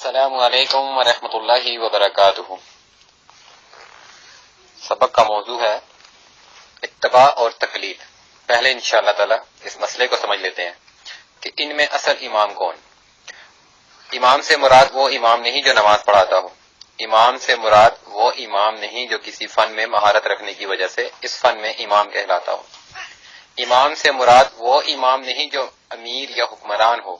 السلام علیکم ورحمۃ اللہ وبرکاتہ۔ سبق کا موضوع ہے اتباع اور تقلید۔ پہلے انشاءاللہ تعالی اس مسئلے کو سمجھ لیتے ہیں کہ ان میں اصل امام کون۔ امام سے مراد وہ امام نہیں جو نماز پڑھاتا ہو، امام سے مراد وہ امام نہیں جو کسی فن میں مہارت رکھنے کی وجہ سے اس فن میں امام کہلاتا ہو، امام سے مراد وہ امام نہیں جو امیر یا حکمران ہو،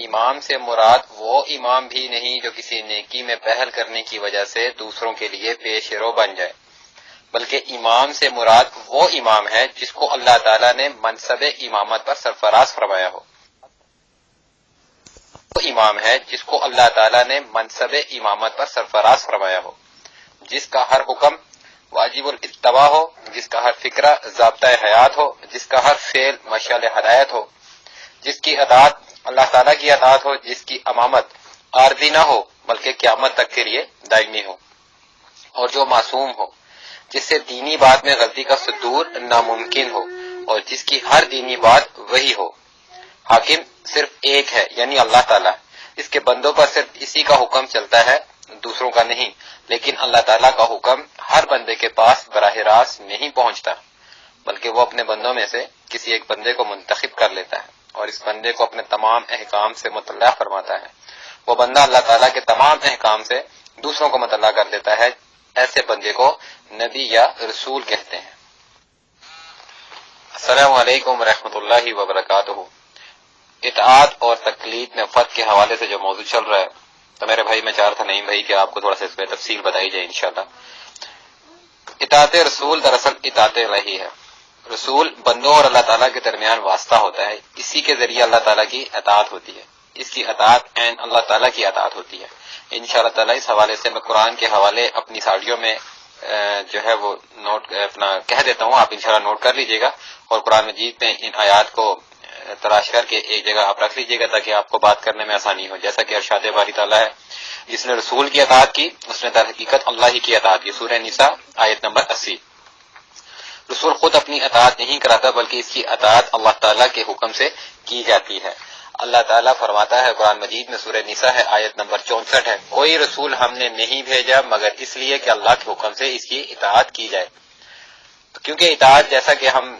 امام سے مراد وہ امام بھی نہیں جو کسی نیکی میں پہل کرنے کی وجہ سے دوسروں کے لیے پیش رو بن جائے، بلکہ امام سے مراد وہ امام ہے جس کو اللہ تعالیٰ نے منصب امامت پر سرفراز فرمایا ہو، وہ امام ہے جس کو اللہ تعالیٰ نے منصب امامت پر سرفراز فرمایا ہو، جس کا ہر حکم واجب الاتباع ہو، جس کا ہر فکرہ ضابطہ حیات ہو، جس کا ہر فعل مشعل ہدایت ہو، جس کی اطاعت اللہ تعالیٰ کی اطاعت ہو، جس کی امامت عارضی نہ ہو بلکہ قیامت تک کے لیے دائمی ہو، اور جو معصوم ہو، جس سے دینی بات میں غلطی کا صدور ناممکن ہو، اور جس کی ہر دینی بات وہی ہو۔ حاکم صرف ایک ہے یعنی اللہ تعالیٰ، اس کے بندوں پر صرف اسی کا حکم چلتا ہے، دوسروں کا نہیں، لیکن اللہ تعالیٰ کا حکم ہر بندے کے پاس براہ راست نہیں پہنچتا، بلکہ وہ اپنے بندوں میں سے کسی ایک بندے کو منتخب کر لیتا ہے اور اس بندے کو اپنے تمام احکام سے مطلع فرماتا ہے۔ وہ بندہ اللہ تعالیٰ کے تمام احکام سے دوسروں کو مطلع کر دیتا ہے، ایسے بندے کو نبی یا رسول کہتے ہیں۔ السلام علیکم ورحمۃ اللہ وبرکاتہ۔ اطاعت اور تقلید میں فرق کے حوالے سے جو موضوع چل رہا ہے، تو میرے بھائی میں چاہ رہا تھا نہیں بھائی کہ آپ کو تھوڑا سا اس میں تفصیل بتائی جائے انشاءاللہ۔ اطاعت رسول دراصل اطاعت الہی ہے۔ رسول بندوں اور اللہ تعالیٰ کے درمیان واسطہ ہوتا ہے، اسی کے ذریعے اللہ تعالیٰ کی اطاعت ہوتی ہے، اس کی اطاعت عین اللہ تعالیٰ کی اطاعت ہوتی ہے۔ انشاءاللہ تعالیٰ اس حوالے سے میں قرآن کے حوالے اپنی ساڑیوں میں جو ہے وہ نوٹ اپنا کہہ دیتا ہوں، آپ انشاءاللہ نوٹ کر لیجئے گا، اور قرآن مجید میں ان آیات کو تلاش کر کے ایک جگہ آپ رکھ لیجئے گا تاکہ آپ کو بات کرنے میں آسانی ہو۔ جیسا کہ ارشاد باری تعالیٰ ہے، جس نے رسول کی اطاعت کی اس نے در حقیقت اللہ ہی کی اطاعت کی، سورہ نساء آیت نمبر 80۔ رسول خود اپنی اطاعت نہیں کراتا بلکہ اس کی اطاعت اللہ تعالیٰ کے حکم سے کی جاتی ہے۔ اللہ تعالیٰ فرماتا ہے قرآن مجید میں، سورہ نساء ہے آیت نمبر 64 ہے، کوئی رسول ہم نے نہیں بھیجا مگر اس لیے کہ اللہ کے حکم سے اس کی اطاعت کی جائے۔ کیونکہ اطاعت جیسا کہ ہم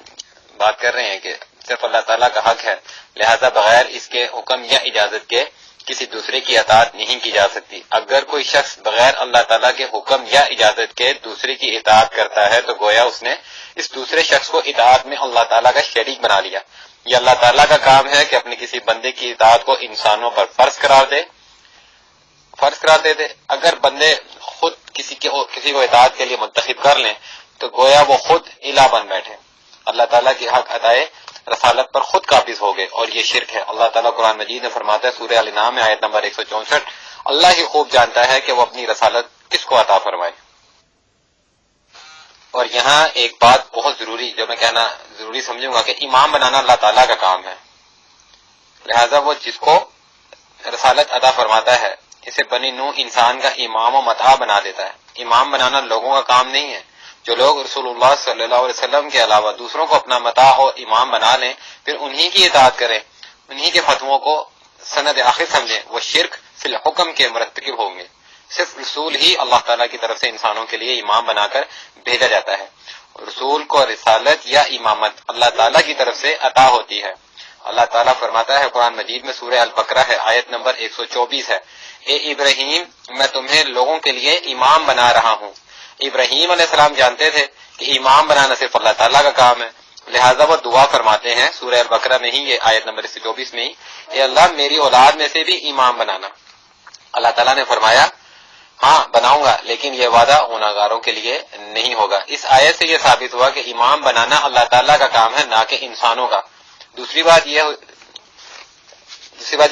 بات کر رہے ہیں کہ صرف اللہ تعالیٰ کا حق ہے، لہذا بغیر اس کے حکم یا اجازت کے کسی دوسرے کی اطاعت نہیں کی جا سکتی۔ اگر کوئی شخص بغیر اللہ تعالیٰ کے حکم یا اجازت کے دوسرے کی اطاعت کرتا ہے تو گویا اس نے اس دوسرے شخص کو اطاعت میں اللہ تعالیٰ کا شریک بنا لیا۔ یہ اللہ تعالیٰ کا کام ہے کہ اپنے کسی بندے کی اطاعت کو انسانوں پر فرض قرار دے۔ اگر بندے خود کسی کو اطاعت کے لیے منتخب کر لیں تو گویا وہ خود الہ بن بیٹھے، اللہ تعالیٰ کی حق ادائے رسالت پر خود قابض ہو گئے، اور یہ شرک ہے۔ اللہ تعالیٰ قرآن مجید میں فرماتا ہے سورہ الانعام میں آیت نمبر 164، اللہ ہی خوب جانتا ہے کہ وہ اپنی رسالت کس کو عطا فرمائے۔ اور یہاں ایک بات بہت ضروری جو میں کہنا ضروری سمجھوں گا کہ امام بنانا اللہ تعالیٰ کا کام ہے، لہذا وہ جس کو رسالت عطا فرماتا ہے اسے بنی نوح انسان کا امام و مطاع بنا دیتا ہے۔ امام بنانا لوگوں کا کام نہیں ہے۔ جو لوگ رسول اللہ صلی اللہ علیہ وسلم کے علاوہ دوسروں کو اپنا مطاع اور امام بنا لیں، پھر انہی کی اطاعت کریں، انہی کے فتووں کو سند آخر سمجھیں، وہ شرک فی الحکم کے مرتکب ہوں گے۔ صرف رسول ہی اللہ تعالیٰ کی طرف سے انسانوں کے لیے امام بنا کر بھیجا جاتا ہے۔ رسول کو رسالت یا امامت اللہ تعالیٰ کی طرف سے عطا ہوتی ہے۔ اللہ تعالیٰ فرماتا ہے قرآن مجید میں سورہ البقرہ ہے آیت نمبر 124 ہے، اے ابراہیم میں تمہیں لوگوں کے لیے امام بنا رہا ہوں۔ ابراہیم علیہ السلام جانتے تھے کہ امام بنانا صرف اللہ تعالیٰ کا کام ہے، لہٰذا وہ دعا فرماتے ہیں سورہ البقرہ میں ہی، یہ آیت نمبر 124 میں ہی، اے اللہ میری اولاد میں سے بھی امام بنانا۔ اللہ تعالیٰ نے فرمایا ہاں بناؤں گا، لیکن یہ وعدہ گنہگاروں کے لیے نہیں ہوگا۔ اس آیت سے یہ ثابت ہوا کہ امام بنانا اللہ تعالیٰ کا کام ہے، نہ کہ انسانوں کا۔ دوسری بات یہ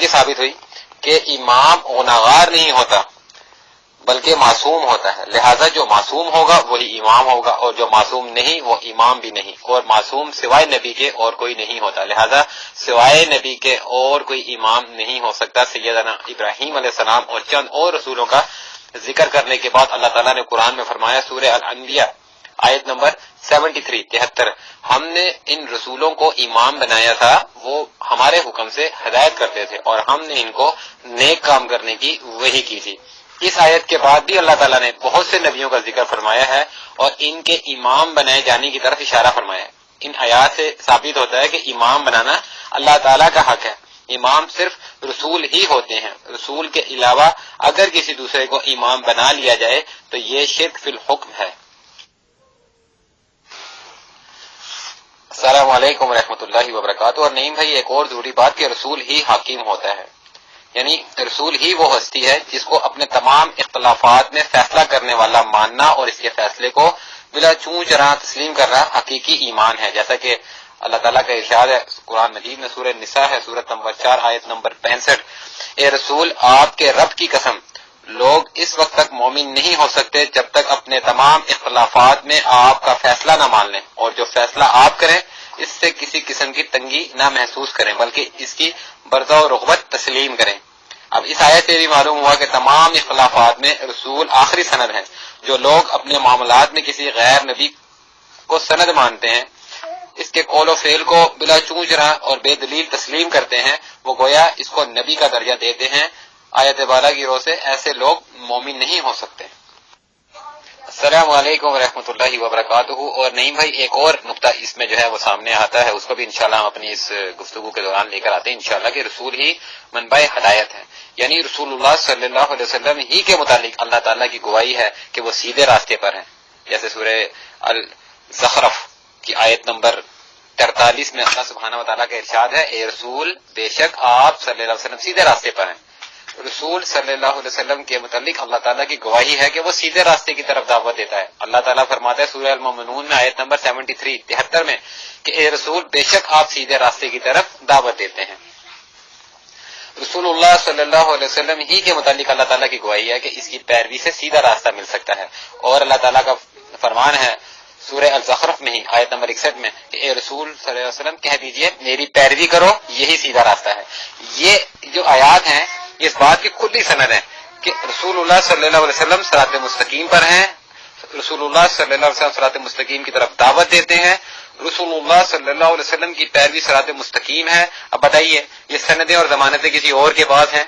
ثابت ہوئی کہ امام گنہگار نہیں ہوتا بلکہ معصوم ہوتا ہے، لہذا جو معصوم ہوگا وہی امام ہوگا، اور جو معصوم نہیں وہ امام بھی نہیں، اور معصوم سوائے نبی کے اور کوئی نہیں ہوتا، لہذا سوائے نبی کے اور کوئی امام نہیں ہو سکتا۔ سیدنا ابراہیم علیہ السلام اور چند اور رسولوں کا ذکر کرنے کے بعد اللہ تعالیٰ نے قرآن میں فرمایا سورہ الانبیاء آیت نمبر 73 ہم نے ان رسولوں کو امام بنایا تھا، وہ ہمارے حکم سے ہدایت کرتے تھے اور ہم نے ان کو نیک کام کرنے کی وحی کی تھی۔ اس آیت کے بعد بھی اللہ تعالیٰ نے بہت سے نبیوں کا ذکر فرمایا ہے اور ان کے امام بنائے جانے کی طرف اشارہ فرمایا ہے۔ ان آیات سے ثابت ہوتا ہے کہ امام بنانا اللہ تعالیٰ کا حق ہے۔ امام صرف رسول ہی ہوتے ہیں، رسول کے علاوہ اگر کسی دوسرے کو امام بنا لیا جائے تو یہ شرک فی الحکم ہے۔ السلام علیکم ورحمۃ اللہ وبرکاتہ۔ اور نہیں بھائی، ایک اور ضروری بات کہ رسول ہی حاکم ہوتا ہے، یعنی رسول ہی وہ ہستی ہے جس کو اپنے تمام اختلافات میں فیصلہ کرنے والا ماننا اور اس کے فیصلے کو بلا چوں چرا تسلیم کرنا حقیقی ایمان ہے، جیسا کہ اللہ تعالیٰ کا ارشاد ہے قرآن مجید میں، سورہ نساء ہے، سورۃ نمبر 4 آیت نمبر 65، اے رسول آپ کے رب کی قسم لوگ اس وقت تک مومن نہیں ہو سکتے جب تک اپنے تمام اختلافات میں آپ کا فیصلہ نہ مان لیں، اور جو فیصلہ آپ کریں اس سے کسی قسم کی تنگی نہ محسوس کریں بلکہ اس کی برضا و رغبت تسلیم کریں۔ اب اس آیت سے بھی معلوم ہوا کہ تمام اختلافات میں رسول آخری سند ہے۔ جو لوگ اپنے معاملات میں کسی غیر نبی کو سند مانتے ہیں، اس کے قول و فعل کو بلا چوں چرا اور بے دلیل تسلیم کرتے ہیں، وہ گویا اس کو نبی کا درجہ دیتے ہیں۔ آیت بالا کی روح سے ایسے لوگ مومن نہیں ہو سکتے۔ السلام علیکم ورحمۃ اللہ وبرکاتہ۔ اور نہیں بھائی، ایک اور نقطہ اس میں جو ہے وہ سامنے آتا ہے، اس کو بھی انشاءاللہ ہم اپنی اس گفتگو کے دوران لے کر آتے ہیں انشاءاللہ، کہ رسول ہی منبع ہدایت ہے، یعنی رسول اللہ صلی اللہ علیہ وسلم ہی کے متعلق اللہ تعالیٰ کی گواہی ہے کہ وہ سیدھے راستے پر ہیں، جیسے سورہ الزخرف کی آیت نمبر 43 میں اللہ سبحانہ وتعالیٰ کا ارشاد ہے، اے رسول بے شک آپ صلی اللہ علیہ وسلم سیدھے راستے پر ہیں۔ رسول صلی اللہ علیہ وسلم کے متعلق اللہ تعالیٰ کی گواہی ہے کہ وہ سیدھے راستے کی طرف دعوت دیتا ہے۔ اللہ تعالیٰ فرماتا ہے سورہ المومنون میں آیت نمبر 73 میں کہ اے رسول بے شک آپ سیدھے راستے کی طرف دعوت دیتے ہیں۔ رسول اللہ صلی اللہ علیہ وسلم ہی کے متعلق اللہ تعالیٰ کی گواہی ہے کہ اس کی پیروی سے سیدھا راستہ مل سکتا ہے، اور اللہ تعالیٰ کا فرمان ہے سورہ الزخرف میں ہی آیت نمبر 61 میں کہ اے رسول صلی اللہ علیہ وسلم کہہ دیجئے میری پیروی کرو، یہی سیدھا راستہ ہے۔ یہ جو آیات ہیں یہ اس بات کی کھلی سند ہے کہ رسول اللہ صلی اللہ علیہ وسلم صراط مستقیم پر ہیں، رسول اللہ صلی اللہ علیہ وسلم صراط مستقیم کی طرف دعوت دیتے ہیں، رسول اللہ صلی اللہ علیہ وسلم کی پیروی صراط مستقیم ہے۔ اب بتائیے یہ سندیں اور ضمانتیں کسی اور کے پاس ہیں؟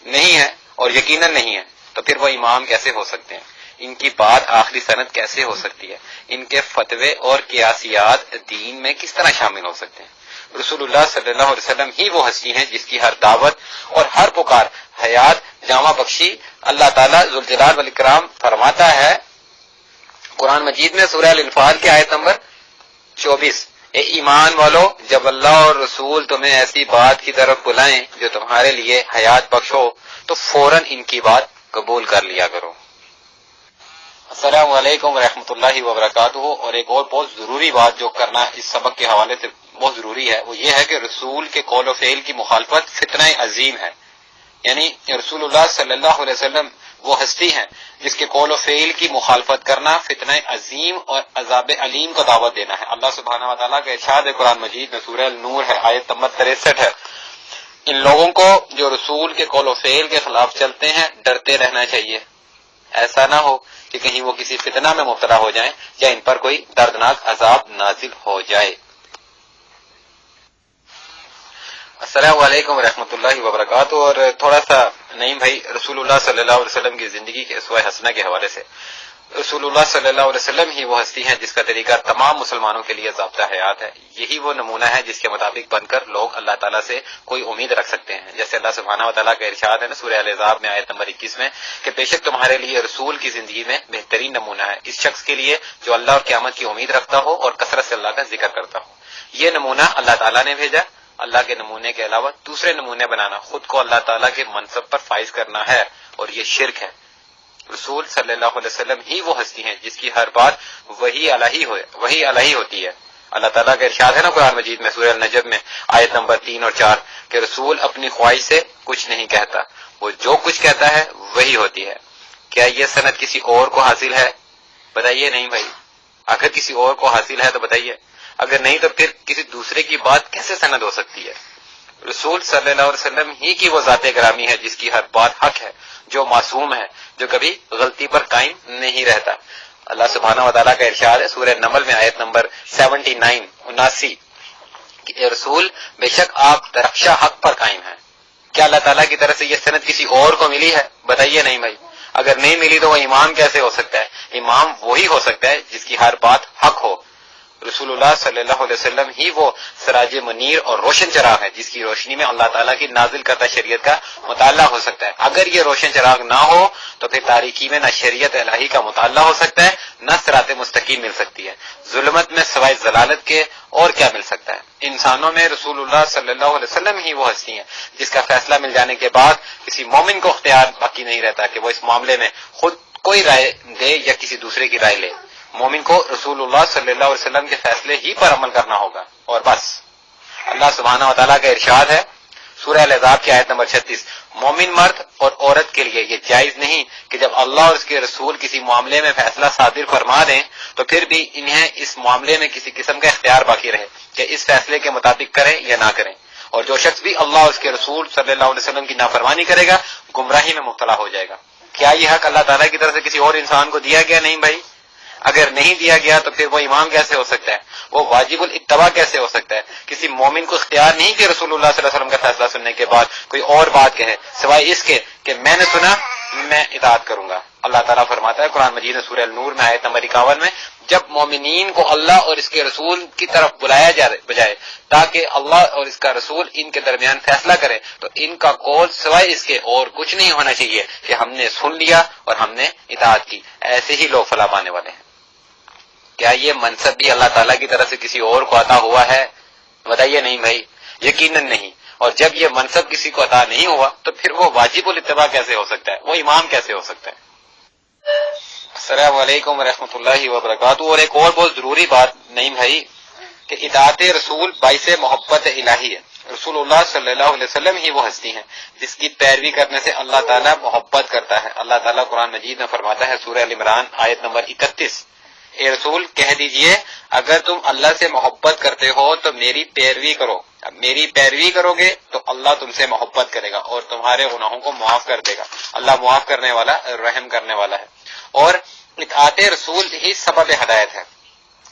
نہیں ہے، اور یقیناً نہیں ہے، تو پھر وہ امام کیسے ہو سکتے ہیں؟ ان کی بات آخری سند کیسے ہو سکتی ہے؟ ان کے فتوے اور قیاسیات دین میں کس طرح شامل ہو سکتے ہیں؟ رسول اللہ صلی اللہ علیہ وسلم ہی وہ ہستی ہیں جس کی ہر دعوت اور ہر پکار حیات جامع بخشی۔ اللہ تعالیٰ ذوالجلال والاکرام فرماتا ہے قرآن مجید میں سورہ الانفال کی آیت نمبر 24، اے ایمان والو جب اللہ اور رسول تمہیں ایسی بات کی طرف بلائیں جو تمہارے لیے حیات بخش ہو تو فوراً ان کی بات قبول کر لیا کرو۔ السلام علیکم ورحمۃ اللہ وبرکاتہ۔ اور ایک اور بہت ضروری بات جو کرنا اس سبق کے حوالے سے بہت ضروری ہے، وہ یہ ہے کہ رسول کے قول و فعل کی مخالفت فتنہ عظیم ہے، یعنی رسول اللہ صلی اللہ علیہ وسلم وہ ہستی ہیں جس کے قول و فعل کی مخالفت کرنا فتنہ عظیم اور عذاب علیم کو دعوت دینا ہے۔ اللہ سبحانہ وتعالیٰ کا ارشاد ہے قرآن مجید میں سورہ النور ہے آیت نمبر 63 ہے، ان لوگوں کو جو رسول کے قول و فعل کے خلاف چلتے ہیں ڈرتے رہنا چاہیے، ایسا نہ ہو کہ کہیں وہ کسی فتنہ میں مبتلا ہو جائیں یا ان پر کوئی دردناک عذاب نازل ہو جائے۔ السلام علیکم ورحمۃ اللہ وبرکاتہ۔ اور تھوڑا سا نعیم بھائی رسول اللہ صلی اللہ علیہ وسلم کی زندگی کے اسوہ حسنہ کے حوالے سے، رسول اللہ صلی اللہ علیہ وسلم ہی وہ ہستی ہیں جس کا طریقہ تمام مسلمانوں کے لیے ضابطہ حیات ہے، یہی وہ نمونہ ہے جس کے مطابق بن کر لوگ اللہ تعالیٰ سے کوئی امید رکھ سکتے ہیں، جیسے اللہ سبحانہ وتعالیٰ کا ارشاد ہے نا سورہ الاحزاب میں آیت نمبر 21 میں کہ بے شک تمہارے لیے رسول کی زندگی میں بہترین نمونہ ہے اس شخص کے لیے جو اللہ اور قیامت کی امید رکھتا ہو اور کثرت سے اللہ کا ذکر کرتا ہو۔ یہ نمونہ اللہ تعالیٰ نے بھیجا، اللہ کے نمونے کے علاوہ دوسرے نمونے بنانا خود کو اللہ تعالیٰ کے منصب پر فائز کرنا ہے، اور یہ شرک ہے۔ رسول صلی اللہ علیہ وسلم ہی وہ ہستی ہیں جس کی ہر بات وحی الہی ہوتی ہے۔ اللہ تعالیٰ کا ارشاد ہے نا قرآن مجید میں سورہ النجم میں آیت نمبر 3 اور 4 کہ رسول اپنی خواہش سے کچھ نہیں کہتا، وہ جو کچھ کہتا ہے وہی ہوتی ہے۔ کیا یہ سند کسی اور کو حاصل ہے؟ بتائیے نہیں بھائی، اگر کسی اور کو حاصل ہے تو بتائیے، اگر نہیں تو پھر کسی دوسرے کی بات کیسے سند ہو سکتی ہے؟ رسول صلی اللہ علیہ وسلم ہی کی وہ ذات گرامی ہے جس کی ہر بات حق ہے، جو معصوم ہے، جو کبھی غلطی پر قائم نہیں رہتا۔ اللہ سبحانہ و تعالیٰ کا ارشاد ہے سورہ نمل میں آیت نمبر 79 کہ اے رسول بے شک آپ درخشا حق پر قائم ہیں۔ کیا اللہ تعالیٰ کی طرف سے یہ سند کسی اور کو ملی ہے؟ بتائیے نہیں بھائی۔ اگر نہیں ملی تو وہ امام کیسے ہو سکتا ہے؟ امام وہی ہو سکتا ہے جس کی ہر بات حق ہو۔ رسول اللہ صلی اللہ علیہ وسلم ہی وہ سراج منیر اور روشن چراغ ہے جس کی روشنی میں اللہ تعالیٰ کی نازل کردہ شریعت کا مطالعہ ہو سکتا ہے۔ اگر یہ روشن چراغ نہ ہو تو پھر تاریکی میں نہ شریعت الہی کا مطالعہ ہو سکتا ہے نہ صراط مستقیم مل سکتی ہے۔ ظلمت میں سوائے ضلالت کے اور کیا مل سکتا ہے؟ انسانوں میں رسول اللہ صلی اللہ علیہ وسلم ہی وہ ہستی ہیں جس کا فیصلہ مل جانے کے بعد کسی مومن کو اختیار باقی نہیں رہتا کہ وہ اس معاملے میں خود کوئی رائے دے یا کسی دوسرے کی رائے لے۔ مومن کو رسول اللہ صلی اللہ علیہ وسلم کے فیصلے ہی پر عمل کرنا ہوگا اور بس۔ اللہ سبحانہ و تعالیٰ کا ارشاد ہے سورہ الاحزاب کی آیت نمبر 36، مومن مرد اور عورت کے لیے یہ جائز نہیں کہ جب اللہ اور اس کے رسول کسی معاملے میں فیصلہ صادر فرما دیں تو پھر بھی انہیں اس معاملے میں کسی قسم کا اختیار باقی رہے کہ اس فیصلے کے مطابق کریں یا نہ کریں۔ اور جو شخص بھی اللہ اور اس کے رسول صلی اللہ علیہ وسلم کی نافرمانی کرے گا گمراہی میں مبتلا ہو جائے گا۔ کیا یہ حق اللہ تعالیٰ کی طرف سے کسی اور انسان کو دیا گیا؟ نہیں بھائی۔ اگر نہیں دیا گیا تو پھر وہ امام کیسے ہو سکتا ہے؟ وہ واجب الاتباع کیسے ہو سکتا ہے؟ کسی مومن کو اختیار نہیں کہ رسول اللہ صلی اللہ علیہ وسلم کا فیصلہ سننے کے بعد کوئی اور بات کہے سوائے اس کے کہ میں نے سنا میں اطاعت کروں گا۔ اللہ تعالیٰ فرماتا ہے قرآن مجید سورہ النور میں آیت نمبر 51 میں، جب مومنین کو اللہ اور اس کے رسول کی طرف بلایا بجائے تاکہ اللہ اور اس کا رسول ان کے درمیان فیصلہ کرے تو ان کا قول سوائے اس کے اور کچھ نہیں ہونا چاہیے کہ ہم نے سن لیا اور ہم نے اطاعت کی۔ ایسے ہی لوگ فلاح پانے والے ہیں۔ کیا یہ منصب بھی اللہ تعالیٰ کی طرف سے کسی اور کو عطا ہوا ہے؟ بتائیے نہیں بھائی، یقیناً نہیں۔ اور جب یہ منصب کسی کو عطا نہیں ہوا تو پھر وہ واجب الاتباع کیسے ہو سکتا ہے؟ وہ امام کیسے ہو سکتا ہے؟ السلام علیکم ورحمۃ اللہ وبرکاتہ۔ اور ایک اور بہت ضروری بات نہیں بھائی کہ اطاعت رسول باعث محبت الہی ہے۔ رسول اللہ صلی اللہ علیہ وسلم ہی وہ ہستی ہیں جس کی پیروی کرنے سے اللہ تعالیٰ محبت کرتا ہے۔ اللہ تعالیٰ قرآن مجید میں فرماتا ہے سورہ ال عمران آیت نمبر 31، اے رسول کہہ دیجئے اگر تم اللہ سے محبت کرتے ہو تو میری پیروی کرو۔ اب میری پیروی کرو گے تو اللہ تم سے محبت کرے گا اور تمہارے گناہوں کو معاف کر دے گا۔ اللہ معاف کرنے والا رحم کرنے والا ہے۔ اور اطاعت رسول ہی سبب ہدایت ہے،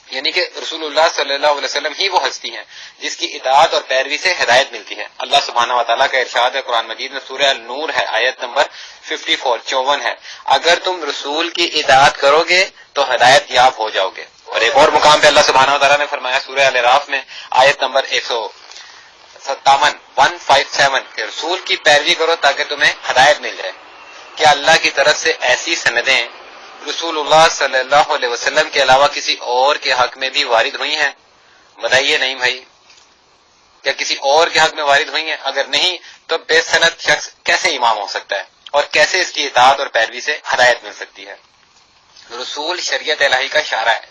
یعنی کہ رسول اللہ صلی اللہ علیہ وسلم ہی وہ ہستی ہیں جس کی اطاعت اور پیروی سے ہدایت ملتی ہے۔ اللہ سبحانہ و تعالیٰ کا ارشاد ہے قرآن مجید میں سورہ النور ہے آیت نمبر 54 ہے، اگر تم رسول کی اطاعت کرو گے تو ہدایت یاب ہو جاؤ گے۔ اور ایک اور مقام پہ اللہ سبحانہ و تعالیٰ نے فرمایا سورہ الاعراف میں آیت نمبر 157 کہ رسول کی پیروی کرو تاکہ تمہیں ہدایت مل جائے۔ کیا اللہ کی طرف سے ایسی سندیں رسول اللہ صلی اللہ علیہ وسلم کے علاوہ کسی اور کے حق میں بھی وارد ہوئی ہیں؟ بتائیے نہیں بھائی، کیا کسی اور کے حق میں وارد ہوئی ہیں؟ اگر نہیں تو بے سند شخص کیسے امام ہو سکتا ہے اور کیسے اس کی اطاعت اور پیروی سے ہدایت مل سکتی ہے؟ رسول شریعت الہی کا اشارہ ہے،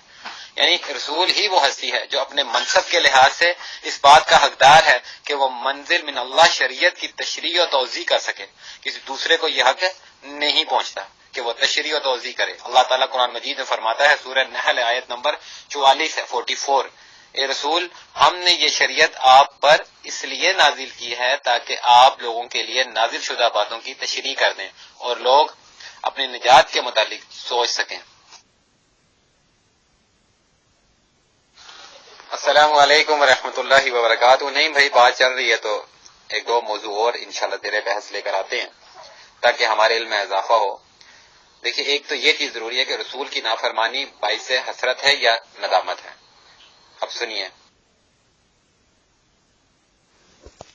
یعنی رسول ہی وہ ہستی ہے جو اپنے منصب کے لحاظ سے اس بات کا حقدار ہے کہ وہ منزل من اللہ شریعت کی تشریح و توضیح کر سکے۔ کسی دوسرے کو یہ حق نہیں پہنچتا کہ وہ تشریح و توضیح کرے۔ اللہ تعالیٰ قرآن مجید میں فرماتا ہے سورہ نحل آیت نمبر 44 اے رسول ہم نے یہ شریعت آپ پر اس لیے نازل کی ہے تاکہ آپ لوگوں کے لیے نازل شدہ باتوں کی تشریح کر دیں اور لوگ اپنی نجات کے متعلق سوچ سکیں۔ السلام علیکم ورحمۃ اللہ وبرکاتہ۔ نہیں بھائی، بات چل رہی ہے تو ایک دو موضوع اور انشاءاللہ تیرے بحث لے کر آتے ہیں تاکہ ہمارے علم میں اضافہ ہو۔ دیکھیے، ایک تو یہ چیز ضروری ہے کہ رسول کی نافرمانی باعث حسرت ہے یا ندامت ہے۔ اب سنیے،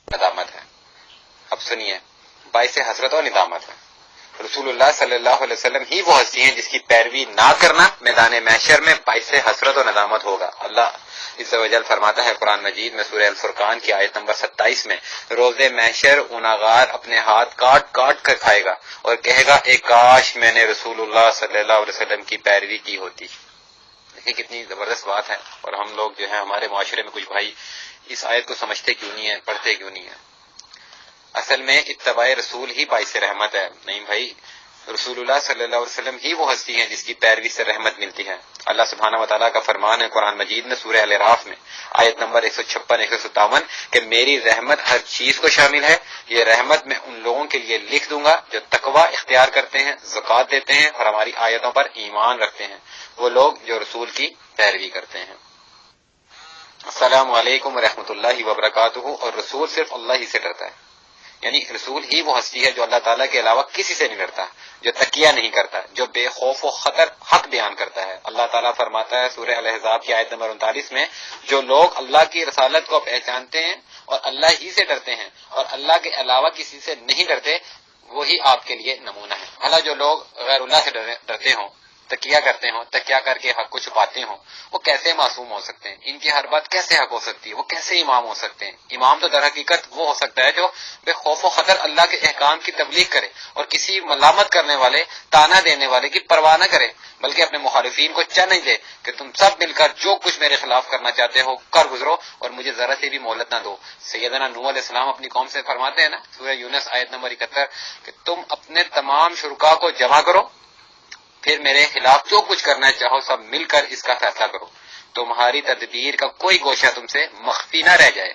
ندامت ہے، اب سنیے، باعث حسرت اور ندامت ہے۔ رسول اللہ صلی اللہ علیہ وسلم ہی وہ ہستی ہیں جس کی پیروی نہ کرنا میدان محشر میں باعث حسرت و ندامت ہوگا۔ اللہ عز و جل فرماتا ہے قرآن مجید میں سورہ الفرقان کی آیت نمبر 27 میں، روز محشر گناہگار اپنے ہاتھ کاٹ کاٹ کر کھائے گا اور کہے گا اے کاش میں نے رسول اللہ صلی اللہ علیہ وسلم کی پیروی کی ہوتی۔ دیکھیں کتنی زبردست بات ہے، اور ہم لوگ جو ہیں ہمارے معاشرے میں کچھ بھائی اس آیت کو سمجھتے کیوں نہیں ہیں، پڑھتے کیوں نہیں ہیں۔ اصل میں اتباع رسول ہی باعث رحمت ہے۔ نہیں بھائی، رسول اللہ صلی اللہ علیہ وسلم ہی وہ ہستی ہیں جس کی پیروی سے رحمت ملتی ہے۔ اللہ سبحانہ و تعالیٰ کا فرمان ہے قرآن مجید میں سورہ الاعراف میں آیت نمبر 156 157 کہ میری رحمت ہر چیز کو شامل ہے، یہ رحمت میں ان لوگوں کے لیے لکھ دوں گا جو تقوی اختیار کرتے ہیں، زکوٰۃ دیتے ہیں اور ہماری آیتوں پر ایمان رکھتے ہیں، وہ لوگ جو رسول کی پیروی کرتے ہیں۔ السلام علیکم ورحمۃ اللہ وبرکاتہ۔ اور رسول صرف اللہ ہی سے ڈرتا ہے، یعنی رسول ہی وہ ہستی ہے جو اللہ تعالیٰ کے علاوہ کسی سے نہیں ڈرتا، جو تکیہ نہیں کرتا، جو بے خوف و خطر حق بیان کرتا ہے۔ اللہ تعالیٰ فرماتا ہے سورہ الاحزاب کی آیت نمبر 39 میں، جو لوگ اللہ کی رسالت کو پہچانتے ہیں اور اللہ ہی سے ڈرتے ہیں اور اللہ کے علاوہ کسی سے نہیں ڈرتے، وہی آپ کے لیے نمونہ ہے۔ بھلا جو لوگ غیر اللہ سے ڈرتے ہوں، تکیہ کرتے ہوں، تکیہ کر کے حق کو چھپاتے ہوں، وہ کیسے معصوم ہو سکتے ہیں؟ ان کی ہر بات کیسے حق ہو سکتی ہے؟ وہ کیسے امام ہو سکتے ہیں؟ امام تو در حقیقت وہ ہو سکتا ہے جو بے خوف و خطر اللہ کے احکام کی تبلیغ کرے اور کسی ملامت کرنے والے، تانا دینے والے کی پرواہ نہ کرے، بلکہ اپنے مخالفین کو چیلنج دے کہ تم سب مل کر جو کچھ میرے خلاف کرنا چاہتے ہو کر گزرو اور مجھے ذرا سے بھی مہلت نہ دو۔ سیدنا نوح علیہ السلام اپنی قوم سے فرماتے ہیں نا سورہ یونس آیت نمبر 71 کہ تم اپنے تمام شرکا کو جمع کرو، پھر میرے خلاف جو کچھ کرنا چاہو سب مل کر اس کا فیصلہ کرو، تمہاری تدبیر کا کوئی گوشہ تم سے مخفی نہ رہ جائے،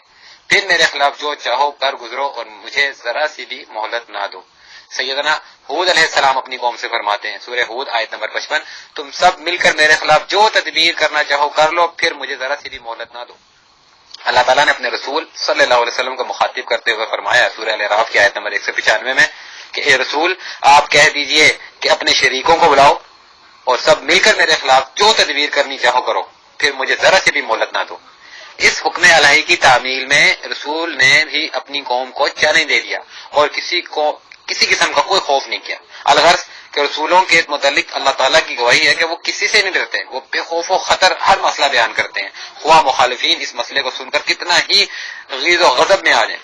پھر میرے خلاف جو چاہو کر گزرو اور مجھے ذرا سی بھی مہلت نہ دو۔ سیدنا ہود علیہ السلام اپنی قوم سے فرماتے ہیں سورہ ہود آیت نمبر 55 تم سب مل کر میرے خلاف جو تدبیر کرنا چاہو کر لو، پھر مجھے ذرا سی بھی مہلت نہ دو۔ اللہ تعالیٰ نے اپنے رسول صلی اللہ علیہ وسلم کو مخاطب کرتے ہوئے فرمایا سورہ الاعراف کی آیت نمبر 195 میں کہ اے رسول آپ کہہ دیجئے کہ اپنے شریکوں کو بلاؤ اور سب مل کر میرے خلاف جو تدبیر کرنی چاہو کرو، پھر مجھے ذرا سے بھی مہلت نہ دو۔ اس حکم الہی کی تعمیل میں رسول نے بھی اپنی قوم کو چیلنج دے دیا اور کسی قسم کا کوئی خوف نہیں کیا۔ الغرض کہ رسولوں کے متعلق اللہ تعالیٰ کی گواہی ہے کہ وہ کسی سے نہیں ڈرتے، وہ بے خوف و خطر ہر مسئلہ بیان کرتے ہیں، خواہ مخالفین اس مسئلے کو سن کر کتنا ہی غیظ و غضب میں آ جائیں۔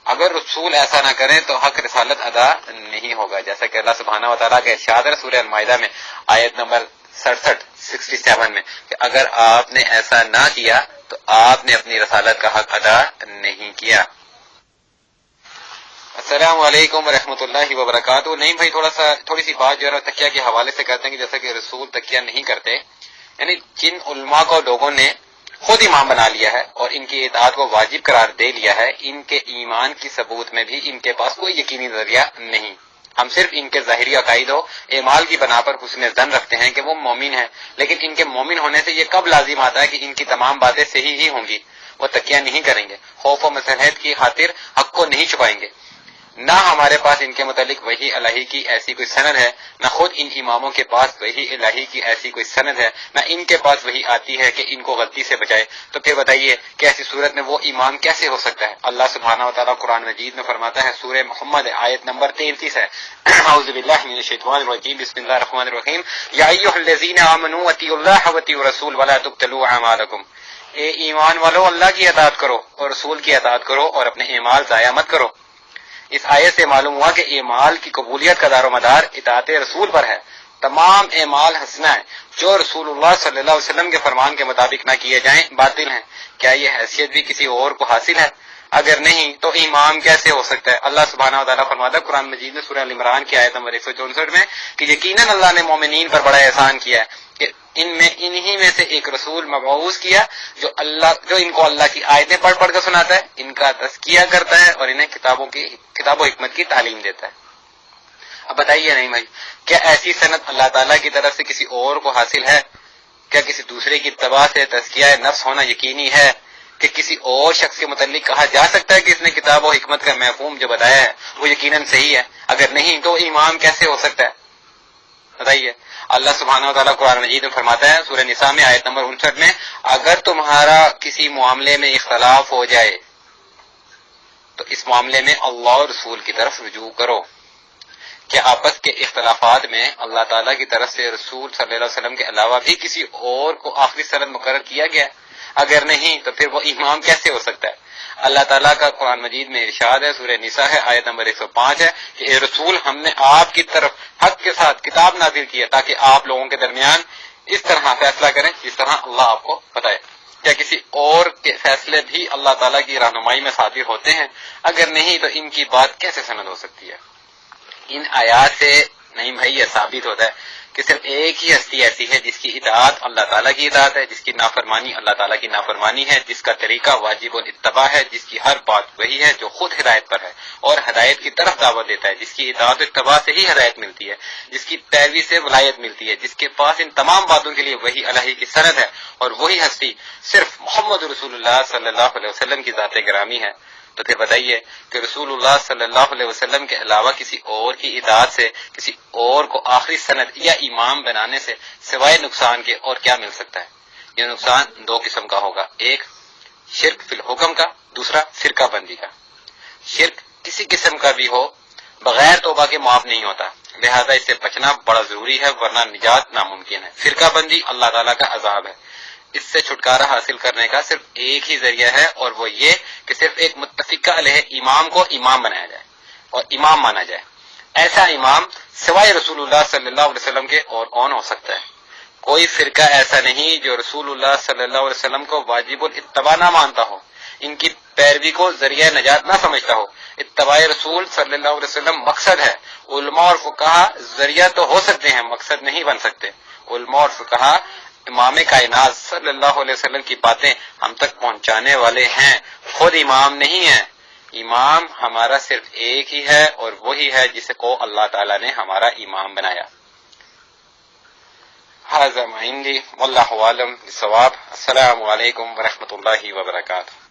اگر رسول ایسا نہ کریں تو حق رسالت ادا نہیں ہوگا، جیسا کہ اللہ سبحانہ و تعالیٰ کا ارشاد ہے سورہ المائدہ میں آیت نمبر 67 میں کہ اگر آپ نے ایسا نہ کیا تو آپ نے اپنی رسالت کا حق ادا نہیں کیا۔ السلام علیکم ورحمۃ اللہ وبرکاتہ۔ نہیں بھائی تھوڑی سی بات جو ہے تکیہ کے حوالے سے کرتے ہیں کہ جیسا کہ رسول تکیہ نہیں کرتے، یعنی جن علماء کو لوگوں نے خود امام بنا لیا ہے اور ان کی اطاعت کو واجب قرار دے لیا ہے، ان کے ایمان کی ثبوت میں بھی ان کے پاس کوئی یقینی ذریعہ نہیں۔ ہم صرف ان کے ظاہری عقائد و اعمال کی بنا پر حسن ظن رکھتے ہیں کہ وہ مومن ہیں، لیکن ان کے مومن ہونے سے یہ کب لازم آتا ہے کہ ان کی تمام باتیں صحیح ہی ہوں گی؟ وہ تکیہ نہیں کریں گے، خوف و مصلحت کی خاطر حق کو نہیں چھپائیں گے۔ نہ ہمارے پاس ان کے متعلق وحی الہی کی ایسی کوئی سند ہے، نہ خود ان اماموں کے پاس وحی الہی کی ایسی کوئی سند ہے، نہ ان کے پاس وحی آتی ہے کہ ان کو غلطی سے بچائے۔ تو پھر بتائیے کہ ایسی صورت میں وہ امام کیسے ہو سکتا ہے؟ اللہ سبحانہ و تعالیٰ قرآن مجید میں فرماتا ہے سورہ محمد آیت نمبر 33 ہے اعوذ باللہ من الشیطان الرجیم بسم اللہ الرحمن الرحیم یا ایھا الذین آمنوا اطیعوا اللہ واطیعوا الرسول ولا تبطلوا اعمالکم۔ اے ایمان والو اللہ کی اطاعت کرو اور رسول کی اطاعت کرو اور اپنے اعمال ضائع مت کرو۔ اس آیت سے معلوم ہوا کہ اعمال کی قبولیت کا دار و مدار اطاعت رسول پر ہے۔ تمام اعمال حسنہ ہیں جو رسول اللہ صلی اللہ علیہ وسلم کے فرمان کے مطابق نہ کیے جائیں باطل ہیں۔ کیا یہ حیثیت بھی کسی اور کو حاصل ہے؟ اگر نہیں تو امام کیسے ہو سکتا ہے؟ اللہ سبحانہ و تعالیٰ فرماتا ہے قرآن مجید میں سورہ عمران کی آیت نمبر 164 میں کہ یقیناً اللہ نے مومنین پر بڑا احسان کیا ہے کہ انہی میں سے ایک رسول مبعوث کیا جو ان کو اللہ کی آیتیں پڑھ پڑھ کر سناتا ہے، ان کا تزکیہ کرتا ہے اور انہیں کتاب و حکمت کی تعلیم دیتا ہے۔ اب بتائیے نہیں بھائی، کیا ایسی سند اللہ تعالیٰ کی طرف سے کسی اور کو حاصل ہے؟ کیا کسی دوسرے کی اتباع سے تزکیہ نفس ہونا یقینی ہے کہ کسی اور شخص کے متعلق کہا جا سکتا ہے کہ اس نے کتاب و حکمت کا مفہوم جو بتایا ہے وہ یقیناً صحیح ہے؟ اگر نہیں تو امام کیسے ہو سکتا ہے؟ بتائیے۔ اللہ سبحانہ و تعالیٰ قرآن مجید میں فرماتا ہے سورہ نساء میں آیت نمبر 59 میں اگر تمہارا کسی معاملے میں اختلاف ہو جائے تو اس معاملے میں اللہ اور رسول کی طرف رجوع کرو۔ کیا آپس کے اختلافات میں اللہ تعالیٰ کی طرف سے رسول صلی اللہ علیہ وسلم کے علاوہ بھی کسی اور کو آخری سند مقرر کیا گیا؟ اگر نہیں تو پھر وہ امام کیسے ہو سکتا ہے؟ اللہ تعالیٰ کا قرآن مجید میں ارشاد ہے سورہ نساء ہے آیت نمبر 105 ہے کہ اے رسول ہم نے آپ کی طرف حق کے ساتھ کتاب نازل کی ہے تاکہ آپ لوگوں کے درمیان اس طرح فیصلہ کریں جس طرح اللہ آپ کو بتائے۔ کیا کسی اور کے فیصلے بھی اللہ تعالیٰ کی رہنمائی میں صادر ہوتے ہیں؟ اگر نہیں تو ان کی بات کیسے سند ہو سکتی ہے؟ ان آیات سے نہیں بھائی یہ ثابت ہوتا ہے کہ صرف ایک ہی ہستی ایسی ہے جس کی اطاعت اللہ تعالیٰ کی اطاعت ہے، جس کی نافرمانی اللہ تعالیٰ کی نافرمانی ہے، جس کا طریقہ واجب الاتباع ہے، جس کی ہر بات وہی ہے جو خود ہدایت پر ہے اور ہدایت کی طرف دعوت دیتا ہے، جس کی اطاعت و اتباع سے ہی ہدایت ملتی ہے، جس کی پیروی سے ولایت ملتی ہے، جس کے پاس ان تمام باتوں کے لیے وہی الہی کی سند ہے، اور وہی ہستی صرف محمد رسول اللہ صلی اللہ علیہ وسلم کی ذات گرامی ہے۔ تو پھر بتائیے کہ رسول اللہ صلی اللہ علیہ وسلم کے علاوہ کسی اور کی اطاعت سے، کسی اور کو آخری سند یا امام بنانے سے سوائے نقصان کے اور کیا مل سکتا ہے؟ یہ نقصان دو قسم کا ہوگا، ایک شرک فی الحکم کا، دوسرا فرقہ بندی کا۔ شرک کسی قسم کا بھی ہو بغیر توبہ کے معاف نہیں ہوتا، لہذا اس سے بچنا بڑا ضروری ہے، ورنہ نجات ناممکن ہے۔ فرقہ بندی اللہ تعالیٰ کا عذاب ہے، اس سے چھٹکارا حاصل کرنے کا صرف ایک ہی ذریعہ ہے، اور وہ یہ کہ صرف ایک متفقہ علیہ امام کو امام بنایا جائے اور امام مانا جائے۔ ایسا امام سوائے رسول اللہ صلی اللہ علیہ وسلم کے اور کون ہو سکتا ہے؟ کوئی فرقہ ایسا نہیں جو رسول اللہ صلی اللہ علیہ وسلم کو واجب الاتباع نہ مانتا ہو، ان کی پیروی کو ذریعہ نجات نہ سمجھتا ہو۔ اتباع رسول صلی اللہ علیہ وسلم مقصد ہے، علماء اور فقہا ذریعہ تو ہو سکتے ہیں، مقصد نہیں بن سکتے۔ علماء اور فقہا امام کائنات صلی اللہ علیہ وسلم کی باتیں ہم تک پہنچانے والے ہیں، خود امام نہیں ہیں۔ امام ہمارا صرف ایک ہی ہے، اور وہی ہے جسے کو اللہ تعالیٰ نے ہمارا امام بنایا۔ ھذا ما عندی واللہ اعلم بالصواب۔ السلام علیکم ورحمۃ اللہ وبرکاتہ۔